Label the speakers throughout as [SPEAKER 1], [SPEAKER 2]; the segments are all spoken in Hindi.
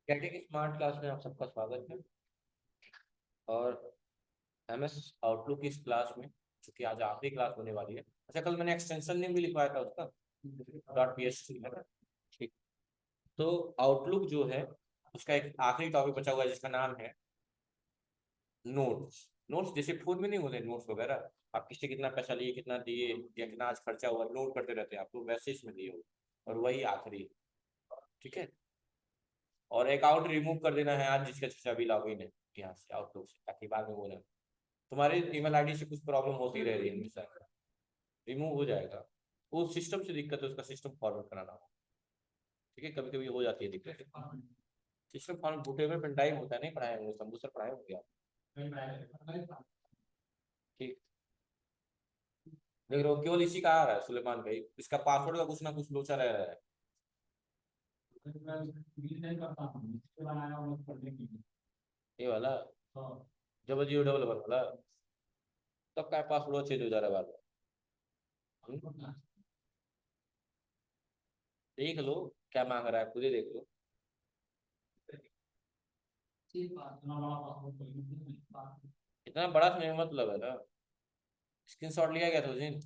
[SPEAKER 1] कैटेक स्मार्ट क्लास में आप सबका स्वागत है। और एमएस आउटलुक इस क्लास में, चूंकि आज आखिरी क्लास होने वाली है। अच्छा, कल मैंने एक्सटेंशन नेम भी लिखवाया था उसका, .php है ना। ठीक। तो आउटलुक जो है उसका एक आखिरी टॉपिक बचा हुआ है जिसका नाम है नोट्स। नोट्स जैसे फोन में नहीं होते नोट्स वगैरह, आप किससे कितना पैसा लिए, कितना दिए, या कितना आज खर्चा हुआ, नोट करते रहते हैं आप, तो वैसे इसमें दिए हो। और वही आखिरी। ठीक है। और अकाउंट रिमूव कर देना है आज, जिसका जिसका भी लॉगिन है यहाँ से आउटलुक से, ताकि बाद में वो ना, तुम्हारे ईमेल आईडी से कुछ प्रॉब्लम होती रह रही है हमेशा, रिमूव हो जाएगा। वो सिस्टम से दिक्कत है, उसका सिस्टम फॉरवर्ड कराना हो। ठीक है, कभी कभी हो जाती है दिक्कत। System forward bootable pen drive होता है, नहीं पढ़ाए होंगे, शंभू सर पढ़ाए होंगे आप। ठीक। देख रहे हो, केवल इसी का आ रहा है सुलेमान भाई, इसका पासवर्ड का कुछ ना कुछ लोचा रह रहा है। ये वाला डबल जीरो डबल वन वाला, तब का पासवर्ड चेंज हो जा रहा है बार बार। देख लो क्या मांग रहा है, खुद ही देख लो। इतना बड़ा समय मतलब है ना। स्क्रीनशॉट लिया गया था उस दिन।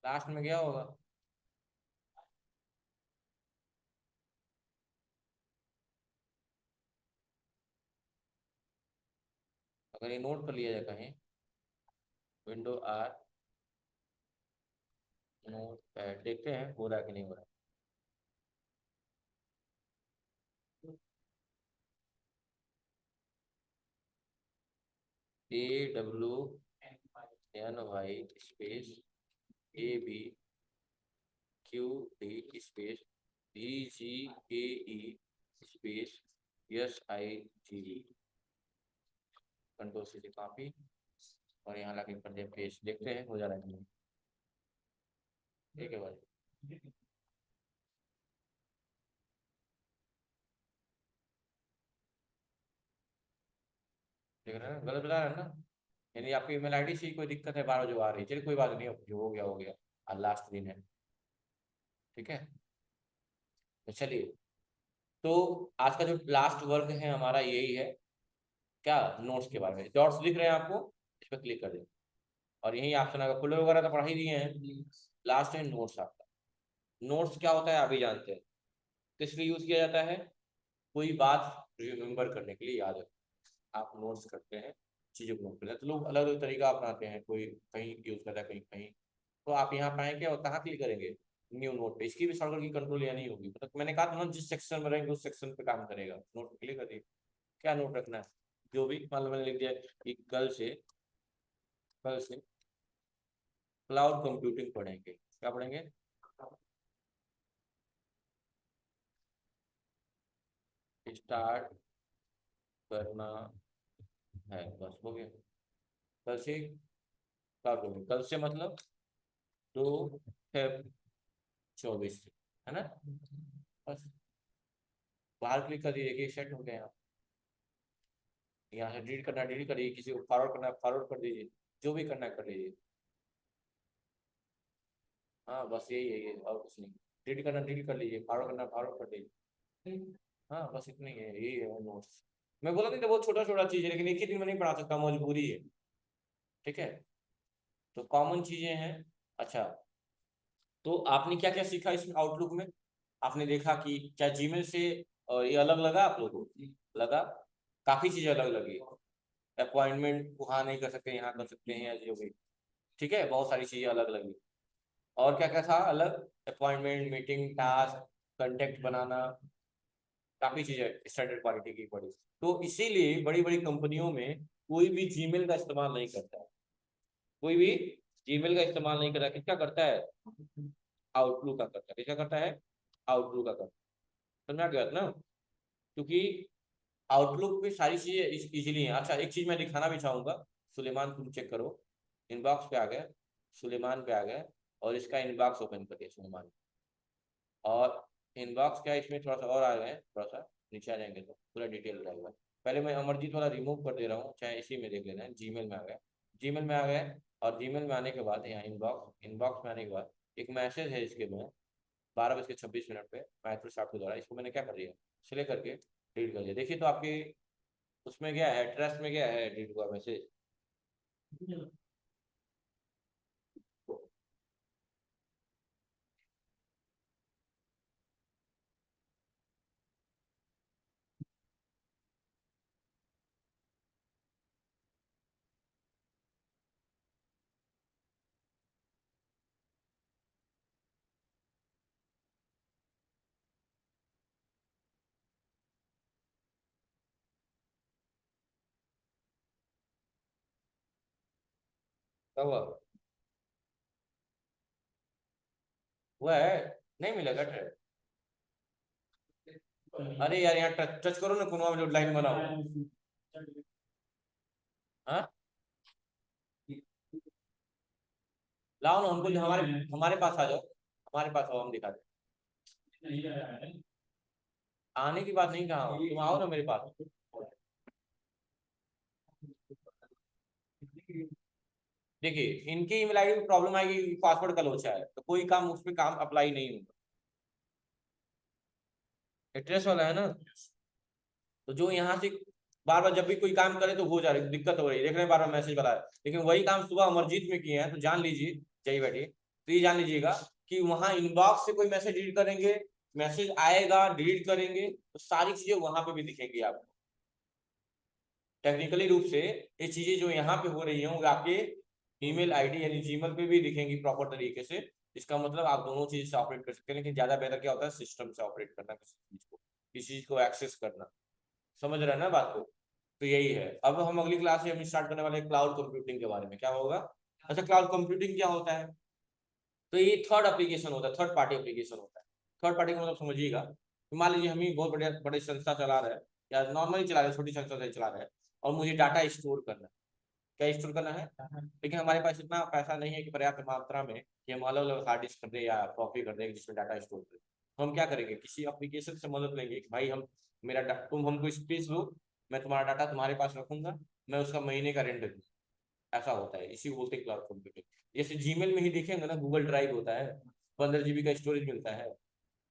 [SPEAKER 1] लास्ट में गया होगा। अगर ये नोट कर लिया जाए कहीं, विंडो आर, नोट पैड, देखते हैं हो रहा है कि नहीं हो रहा। AWNY space AB QD space BGAE space SIGD, control से कॉपी और यहाँ लाके कर दिया पेस्ट, देखते हैं हो जा रहा है कि नहीं। ठीक है भाई। देख रहे हैं गलत बता रहा है ना, यानी आपकी ईमेल आईडी से ही कोई दिक्कत है, बार जो आ रही है। चलिए कोई बात नहीं, जो हो गया हो गया। आज लास्ट दिन है। ठीक है। तो चलिए, तो आज का जो लास्ट वर्क है हमारा यही है, क्या, नोट्स के बारे में। डॉट्स दिख रहे हैं आपको, इस पर क्लिक कर दें। और यही ऑप्शन आएगा, फोल्डर वगैरह तो पढ़ा ही दिए हैं। लास्ट है नोट्स आपका। नोट्स क्या होता है आप भी जानते हैं, किस लिए यूज किया जाता है, कोई बात रिमेम्बर करने के लिए, याद है। आप नोट्स करते हैं, चीज़ों को नोट करते हैं, तो लोग अलग अलग तरीका अपनाते हैं, कोई कहीं यूज करता है, कहीं कहीं। तो आप यहाँ पाएंगे और कहाँ क्लिक करेंगे, न्यू नोट पे। इसकी भी शॉर्टकट की कंट्रोल या नहीं होगी, मतलब मैंने कहा था ना, जिस सेक्शन में रहेंगे उस सेक्शन पे काम करेगा। नोट पे क्लिक करिए, क्या नोट रखना है, जो भी मान लो मैंने लिख दिया कि कल से क्लाउड कंप्यूटिंग पढ़ेंगे। क्या पढ़ेंगे, स्टार्ट करना है, बस हो गया। कल से क्लाउड कंप्यूटिंग, कल से मतलब 2 Feb 24 से, है ना। बस बाहर क्लिक कर दीजिए कि सेट हो गया। यहाँ से डिलीट करना डिलीट करिए, किसी को फॉरवर्ड करना फॉरवर्ड कर दीजिए, जो भी करना है कर लीजिए। हाँ बस यही है, ये और कुछ नहीं। डिलीट करना डिलीट कर लीजिए, फॉरवर्ड करना फॉरवर्ड कर दीजिए। हाँ बस इतना ही है, यही है नोट्स। मैं बोला नहीं था बहुत छोटा छोटा चीज है, लेकिन एक ही दिन में नहीं पढ़ा सकता, मजबूरी है। ठीक है। तो कॉमन चीजें हैं। अच्छा, तो आपने क्या क्या सीखा इसमें आउटलुक में। आपने देखा कि क्या जीमेल से ये अलग लगा आप लोगों को, लगा, काफी चीजें अलग लगी। अपॉइंटमेंट वहाँ नहीं कर सकते, यहाँ कर सकते हैं, जो भी। ठीक है, बहुत सारी चीजें अलग लगी। और क्या क्या था अलग, अपॉइंटमेंट, मीटिंग, टास्क, कंटेक्ट बनाना, काफी चीजें स्टैंडर्ड क्वालिटी की पड़ी। तो इसीलिए बड़ी बड़ी कंपनियों में कोई भी जीमेल का इस्तेमाल नहीं करता है, कोई भी जीमेल का इस्तेमाल नहीं करता, किसका करता है, आउटलुक का करता है। किसका करता है, आउटलुक का करता है। समझ में आ गया ना, क्योंकि आउटलुक पे सारी चीजें इजीली हैं। अच्छा, एक चीज मैं दिखाना भी चाहूंगा, सुलेमान तुम चेक करो, इनबॉक्स पे आ गए, सुलेमान पे आ गए, और इसका इनबॉक्स ओपन करिए सुलेमान। और इनबॉक्स क्या है, इसमें थोड़ा सा और आ गए, थोड़ा सा नीचे आ जाएंगे तो पूरा डिटेल रहेगा। पहले मैं अमरजीत वाला रिमूव कर दे रहा हूँ, चाहे इसी में देख लेना है। जीमेल में आ गए, जीमेल में आ गए। और जीमेल में आने के बाद यहाँ इनबॉक्स, इनबॉक्स में आने के बाद एक मैसेज है इसके में 12:26 पे माइक्रोसॉफ्ट के द्वारा, इसको मैंने क्या कर दिया, सिलेक्ट करके डिलीट कर दिया। देखिए तो आपके उसमें क्या है, ट्रस्ट में क्या है, डिलीट हुआ मैसेज। क्या हुआ? हुआ है? नहीं मिलेगा ट्रस्ट। अरे यार यहाँ टच टच करो ना कुनवा में जो लाइन बना हुआ। हाँ, लाओ ना हमको, हमारे हमारे पास आ जाओ, हमारे पास आओ, हम दिखा दें। आने की बात नहीं, कहा तुम आओ ना मेरे पास। देखिए इनकी ईमेल आईडी में प्रॉब्लम आएगी, पासवर्ड का लोचा है, तो कोई काम उस पर काम अप्लाई नहीं होगा। एड्रेस वाला है ना, तो जो यहाँ से बार बार जब भी कोई काम करे तो हो जा रही दिक्कत हो रही है, देख रहे हैं बार बार मैसेज वाला है। लेकिन वही काम सुबह अमरजीत में किए हैं, तो जान लीजिए, चाहिए बैठिए, तो ये जान लीजिएगा कि वहां इनबॉक्स से कोई मैसेज डिलीट करेंगे, मैसेज आएगा डिलीट करेंगे, तो सारी चीजें वहां पे भी दिखेंगी आपको। टेक्निकली रूप से ये चीजें जो यहाँ पे हो रही हैं वो आपके ईमेल आईडी यानी जीमेल पे भी दिखेंगी प्रॉपर तरीके से। इसका मतलब आप दोनों चीज से ऑपरेट कर सकते हैं, लेकिन ज्यादा बेहतर क्या होता है, सिस्टम से ऑपरेट करना, किसी चीज को एक्सेस करना। समझ रहे हैं ना बात को? तो यही है। अब हम अगली क्लास से हम स्टार्ट करने वाले हैं क्लाउड कंप्यूटिंग के बारे में, क्या होगा। अच्छा, क्लाउड कंप्यूटिंग क्या होता है? तो ये थर्ड एप्लीकेशन होता है, थर्ड पार्टी एप्लीकेशन होता है। थर्ड पार्टी का मतलब समझिएगा, तो मान लीजिए हम ही बहुत बड़े बड़े संस्था चला रहे हैं, या नॉर्मली चला रहे हैं, छोटी संस्था से चला रहे हैं, और मुझे डाटा स्टोर करना है। क्या स्टोर करना है? लेकिन हमारे पास इतना पैसा नहीं है कि पर्याप्त मात्रा में कि हम अलग अलग हार्ड डिस्क कर दे या कॉपी कर दे जिसमें डाटा स्टोर करें। तो हम क्या करेंगे, किसी एप्लीकेशन से मदद लेंगे कि भाई हम तुम हमको स्पेस दो, मैं तुम्हारा डाटा तुम्हारे पास रखूंगा, मैं उसका महीने का रेंट दूँ। ऐसा होता है, इसी को बोलते हैं क्लाउड कंप्यूटिंग। जैसे जीमेल में ही देखेंगे ना, गूगल ड्राइव होता है, 15 GB का स्टोरेज मिलता है।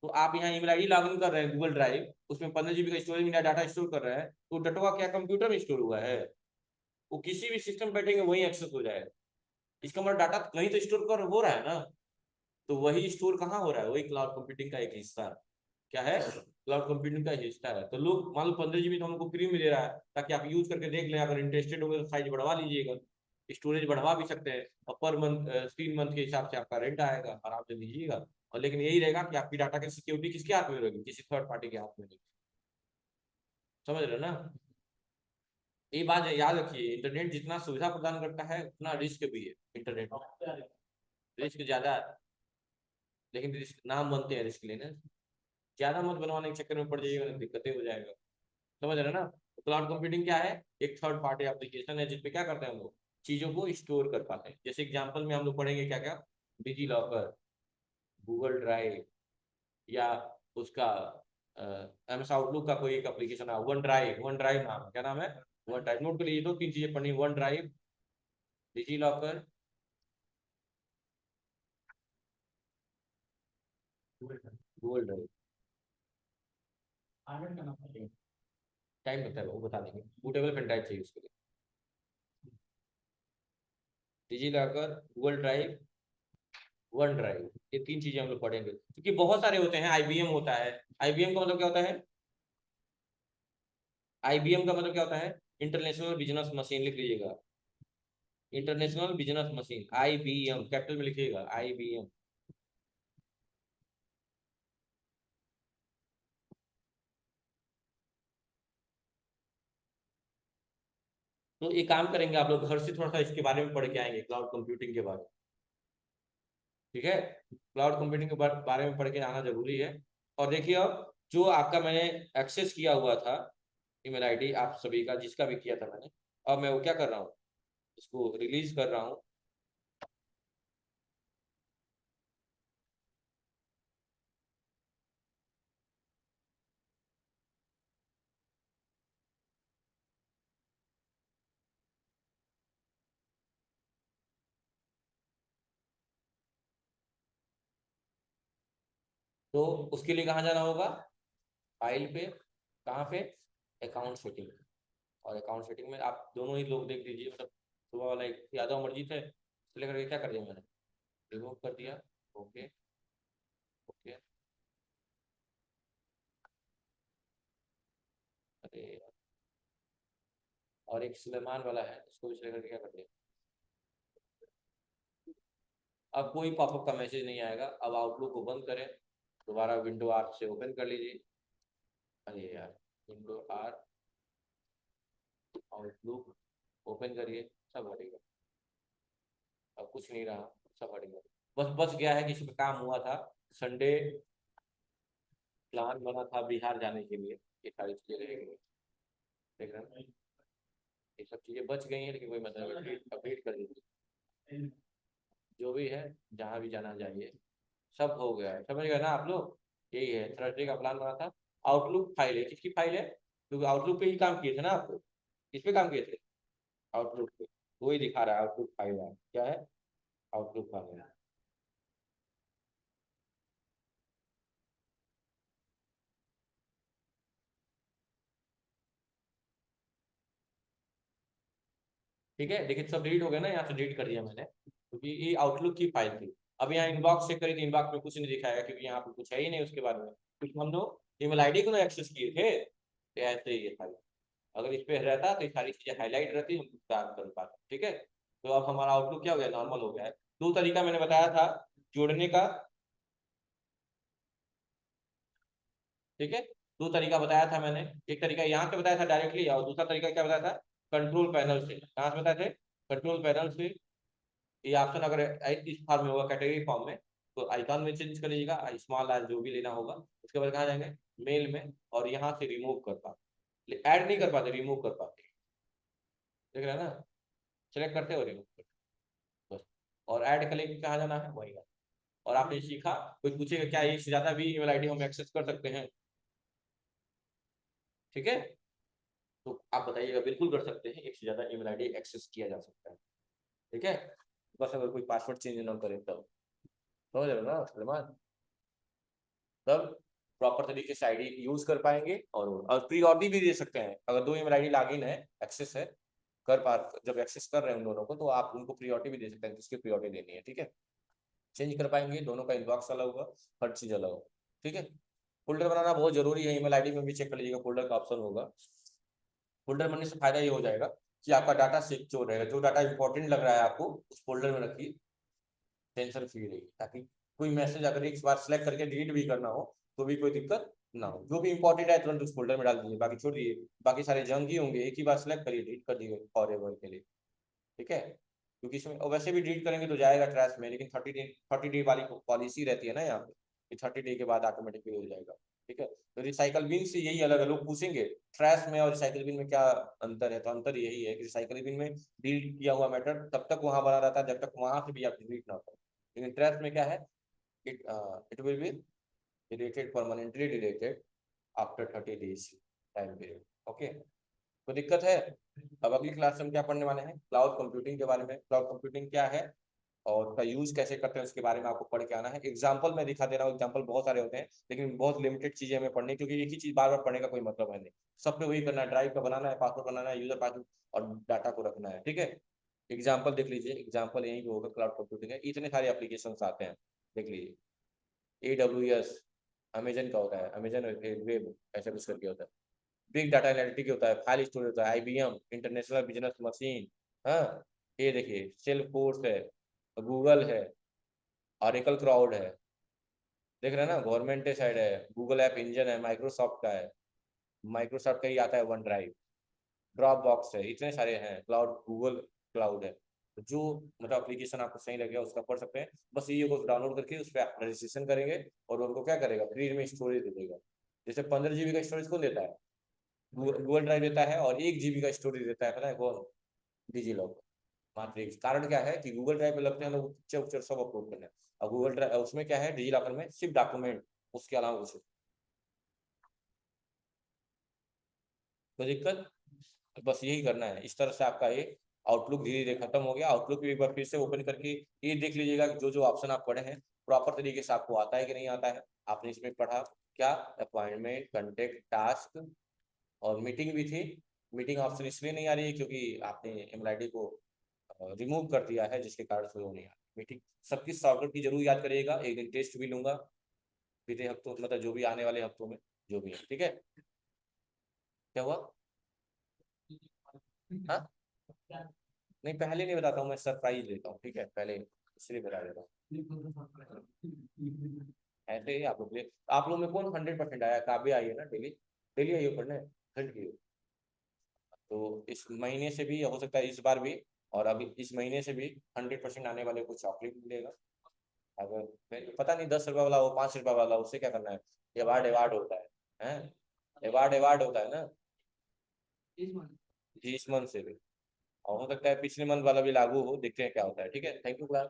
[SPEAKER 1] तो आप यहाँ ईमेल आईडी लॉग इन कर रहे हैं गूगल ड्राइव, उसमें 15 GB का स्टोरेज मिला, डाटा स्टोर कर रहे हैं, तो डटवा क्या कंप्यूटर में स्टोर हुआ है, वो किसी भी सिस्टम बैठेंगे वही एक्सेस हो जाएगा। इसका मतलब डाटा कहीं तो स्टोर कर हो रहा है ना, तो वही स्टोर कहाँ हो रहा है, वही क्लाउड कंप्यूटिंग का एक हिस्सा है। क्या है? क्लाउड कंप्यूटिंग का हिस्सा है। तो लोग मान लो 15 GB तो हमको फ्री में दे रहा है, ताकि आप यूज करके देख लें, अगर इंटरेस्टेड हो तो साइज बढ़वा लीजिएगा, स्टोरेज बढ़वा भी सकते हैं, और पर मंथ 3 मंथ के हिसाब से आपका रेंट आएगा, आराम से लीजिएगा। और लेकिन यही रहेगा कि आपकी डाटा की सिक्योरिटी किसके हाथ में रहेगी, किसी थर्ड पार्टी के हाथ में नहीं। समझ रहे हो ना? ये बात याद रखिए, इंटरनेट जितना सुविधा प्रदान करता है उतना रिस्क भी है इंटरनेट में। रिस्क ज्यादा है, लेकिन रिस्क नाम बनते हैं रिस्क लेने। ज्यादा मत बनवाने के चक्कर में पड़ जाइएगा तो दिक्कतें हो जाएगा। समझ रहे हैं ना? तो क्लाउड कंप्यूटिंग क्या है? एक थर्ड पार्टी एप्लीकेशन है जिसपे क्या करते हैं हम लोग, चीजों को स्टोर कर पाते हैं। जैसे एग्जांपल में हम लोग पढ़ेंगे क्या क्या, डिजी लॉकर, गूगल ड्राइव, या उसका एमएस आउटलुक का कोई एक एप्लीकेशन है, वन ड्राइव नाम, क्या नाम है, वन ड्राइव। नोट के लिए दो तीन चीजें पढ़नी, one drive, digi locker, Google drive. Time लगता है वो बता देंगे, बूटेबल पेन ड्राइव चाहिए उसके लिए। DigiLocker, Google drive, OneDrive, ये तीन चीजें हम लोग पढ़ेंगे, क्योंकि बहुत सारे होते हैं। आईबीएम होता है, आईबीएम का मतलब क्या होता है, आईबीएम का मतलब क्या होता है, इंटरनेशनल बिजनेस मशीन, लिख लीजिएगा, international business machine, IBM capital में लिखिएगा, आईबीएम। तो ये काम करेंगे आप लोग घर से थोड़ा सा इसके बारे में पढ़ के आएंगे, क्लाउड कंप्यूटिंग के बारे में। ठीक है, क्लाउड कंप्यूटिंग के बारे में पढ़ के आना जरूरी है। और देखिए अब जो आपका मैंने एक्सेस किया हुआ था ईमेल आईडी आप सभी का, जिसका भी किया था मैंने, अब मैं वो क्या कर रहा हूँ, इसको रिलीज कर रहा हूँ। तो उसके लिए कहाँ जाना होगा, फाइल पे, कहाँ पे, अकाउंट सेटिंग। और अकाउंट सेटिंग में आप दोनों ही लोग देख लीजिए, मतलब सुबह वाला एक यादव अमरजीत है, तो लेकर के क्या कर दिया मैंने, रिमूव कर दिया। Okay okay. अरे यार, और एक सुलेमान वाला है, उसको भी लेकर के क्या कर दिया। अब कोई पॉपअप का मैसेज नहीं आएगा। अब आउटलुक को बंद करें, दोबारा विंडो आर से ओपन कर लीजिए। अरे यार, विंडो आर, आउटलुक ओपन करिए, सब हटेगा। अब कुछ नहीं रहा, सब हटेगा। बस बच गया है कि इस पे काम हुआ था, संडे प्लान बना था बिहार जाने के लिए, ये सारी चीजें रह गई। देख रहे हैं, ये सब चीजें बच गई हैं, लेकिन कोई मतलब अपडेट अपडेट कर दीजिए। जो भी है, जहाँ भी जाना चाहिए, सब हो गया है, समझ गए ना आप लोग। यही है, थर्सडे का प्लान बना था। आउटलुक फाइल है, किसकी फाइल है, क्योंकि आउटलुक पे ही काम किए थे ना आप लोग। किस पे काम किए थे, आउटलुक पे। वही दिखा रहा है, आउटलुक फाइल है, क्या है, आउटलुक फाइल है। ठीक है, लेकिन सब डिलीट हो गया ना, यहाँ से डिलीट कर दिया मैंने, क्योंकि ये आउटलुक की फाइल थी। अब यहाँ इनबॉक्स चेक करें तो इनबॉक्स में कुछ नहीं दिखाएगा, क्योंकि यहाँ पे कुछ है ही नहीं उसके बारे में, क्योंकि हम लोग ईमेल आईडी को ना एक्सेस किए थे, तो ऐसे ही है सारी। अगर इस पे रहता तो ये सारी चीजें हाईलाइट रहती, हम भुगतान कर पाते। ठीक है, तो अब हमारा आउटलुक क्या हो गया, नॉर्मल हो गया है। दो तरीका मैंने बताया था जोड़ने का। ठीक है, दो तरीका बताया था मैंने। एक तरीका यहाँ से बताया था डायरेक्टली, और दूसरा तरीका क्या बताया था, कंट्रोल पैनल से। कहाँ से बताए थे, कंट्रोल पैनल से। ये ऑप्शन अगर इस फॉर्म में होगा, कैटेगरी फॉर्म में, तो आइकॉन में चेंज कर लीजिएगा, स्मॉल आर जो भी लेना होगा। उसके बाद कहाँ जाएंगे, मेल में, और यहाँ से रिमूव कर पाते, ऐड नहीं कर पाते, रिमूव कर पाते। देख रहे हैं ना, सेलेक्ट करते हो, रिमूव करते, बस। और ऐड के लिए कहाँ जाना है, वही है। और आपने सीखा, कोई पूछेगा क्या एक से ज्यादा भी ईमेल आईडी हम एक्सेस कर सकते हैं। ठीक है, तो आप बताइएगा, बिल्कुल कर सकते हैं, एक से ज्यादा ईमेल आईडी एक्सेस किया जा सकता है। ठीक है, बस अगर कोई पासवर्ड चेंज ना करे तब। समझ रहे हो ना सलमान, तब प्रॉपर तरीके से आईडी यूज कर पाएंगे। और प्रियोरिटी भी दे सकते हैं, अगर दो ईमेल आईडी लॉगिन है, एक्सेस है, कर पा, जब एक्सेस कर रहे हैं उन दोनों को, तो आप उनको प्रियोरिटी भी दे सकते हैं, किसकी प्रियोरिटी देनी है। ठीक है, चेंज कर पाएंगे, दोनों का इनबॉक्स अलग होगा, हर चीज अलग होगा। ठीक है, फोल्डर बनाना बहुत जरूरी है, ईमेल आईडी में भी चेक कर लीजिएगा, फोल्डर का ऑप्शन होगा। फोल्डर बनने से फायदा ये हो जाएगा कि आपका डाटा सिक्योर रहेगा, जो डाटा इंपॉर्टेंट लग रहा है आपको उस फोल्डर में रखिए, टेंशन फ्री रहिए, ताकि कोई मैसेज अगर एक बार सेलेक्ट करके डिलीट भी करना हो तो भी कोई दिक्कत ना हो। जो भी इंपॉर्टेंट है तुरंत उस फोल्डर में डाल दीजिए, बाकी छोड़ दिए, बाकी सारे जंक ही होंगे, एक ही बार सेलेक्ट करिए, डिलीट कर दिए फॉर एवर के लिए। ठीक है, क्योंकि इसमें और वैसे भी डिलीट करेंगे तो जाएगा ट्रैश में, लेकिन 30 डे वाली पॉलिसी रहती है ना यहाँ पे, कि 30 डे के बाद ऑटोमेटिकली हो जाएगा। ठीक है, तो रिसाइकल बिन से यही अलग है, लोग पूछेंगे ट्रैश में और रिसाइकल बिन में क्या अंतर है, तो अंतर यही है कि रिसाइकल बिन में डिलीट किया हुआ मैटर तब तक वहां बना रहता है जब तक वहां से भी आप डिलीट ना करें, लेकिन ट्रैश में क्या है, it will be deleted, permanently deleted after 30 days time period. Okay, तो दिक्कत है। अब अगली क्लास में हम क्या पढ़ने वाले हैं, क्लाउड कंप्यूटिंग के बारे में। क्लाउड कंप्यूटिंग क्या है और उसका यूज कैसे करते हैं उसके बारे में आपको पढ़ के आना है। एग्जाम्पल मैं दिखा दे रहा हूँ, एग्जाम्पल बहुत सारे होते हैं, लेकिन बहुत लिमिटेड चीजें हमें पढ़नी, क्योंकि एक ही चीज बार बार पढ़ने का कोई मतलब है नहीं। सब पे वही करना है, ड्राइव का बनाना है, पासवर्ड बनाना है, यूजर पासवर्ड, और डाटा को रखना है। ठीक है, एग्जाम्पल देख लीजिए, एग्जाम्पल यही होगा, क्लाउड कंप्यूटिंग है, इतने सारे एप्लीकेशन आते हैं, देख लीजिए। AWS अमेजन का होता है, अमेजन वेब ऐसा कुछ करके होता है। बिग डाटा एनालिटिक होता है, फाइल स्टोरेज होता है, IBM इंटरनेशनल बिजनेस मशीन। हाँ, ये देखिए, सेल्फ फोर्स है, गूगल है, ऑरेकल क्राउड है, देख रहे हैं ना, गवर्नमेंट साइड है, गूगल ऐप इंजन है, माइक्रोसॉफ्ट का है, माइक्रोसॉफ्ट का ही आता है वन ड्राइव, ड्रॉप बॉक्स है, इतने सारे हैं क्लाउड, गूगल क्लाउड है। तो जो मतलब एप्लीकेशन आपको सही लगेगा उसका पढ़ सकते हैं। बस ये को डाउनलोड करके उस पर आप रजिस्ट्रेशन करेंगे, और उनको क्या करेगा, फ्री में स्टोरेज दे देगा। जैसे 15 GB का स्टोरेज कौन देता है, गूगल ड्राइव देता है, और 1 GB का स्टोरेज देता है, पता है कौन, डिजी लॉकर। मात्र कारण क्या है कि गूगल ड्राइव पे लगते हैं लोग पिक्चर उच्चर सब अपलोड करने, और गूगल ड्राइव उसमें क्या है, डिजी लॉकर में सिर्फ डॉक्यूमेंट, उसके अलावा कुछ। तो दिक्कत, बस यही करना है, इस तरह से आपका ये आउटलुक धीरे धीरे खत्म हो गया। आउटलुक भी एक बार फिर से ओपन करके ये देख लीजिएगा कि जो जो ऑप्शन आप पढ़े हैं प्रॉपर तरीके से आपको आता है कि नहीं आता है। आपने इसमें पढ़ा क्या, अपॉइंटमेंट, कंटेक्ट, टास्क और मीटिंग भी थी। मीटिंग ऑप्शन इसलिए नहीं आ रही है क्योंकि आपने एमएलआईडी को रिमूव कर दिया है, जिसके कारण से वो नहीं आ रही मीटिंग। सबकी शॉर्टकट की जरूर याद करिएगा, एक दिन टेस्ट भी लूंगा बीते हफ्तों, मतलब जो भी आने वाले हफ्तों में जो भी है, ठीक है। क्या हुआ? हाँ, नहीं पहले नहीं बताता हूँ, मैं सरप्राइज देता हूँ, ठीक है, पहले इसलिए बता देता हूँ। ऐसे ही आप लोग में कौन 100% आया? काव्य आई है ना, डेली डेली आई हो पढ़ने, घंट की हो। तो इस महीने से भी हो सकता है, इस बार भी, और अभी इस महीने से भी 100% आने वाले को चॉकलेट मिलेगा। अगर पता नहीं 10 रुपये वाला हो, 5 रुपये वाला हो, उससे क्या करना है, अवार्ड अवार्ड होता है, हैं अवार्ड अवार्ड होता है ना। जी, इस मंथ से भी, और हो सकता है पिछले मंथ वाला भी लागू हो, देखते हैं क्या होता है, ठीक है। Thank you.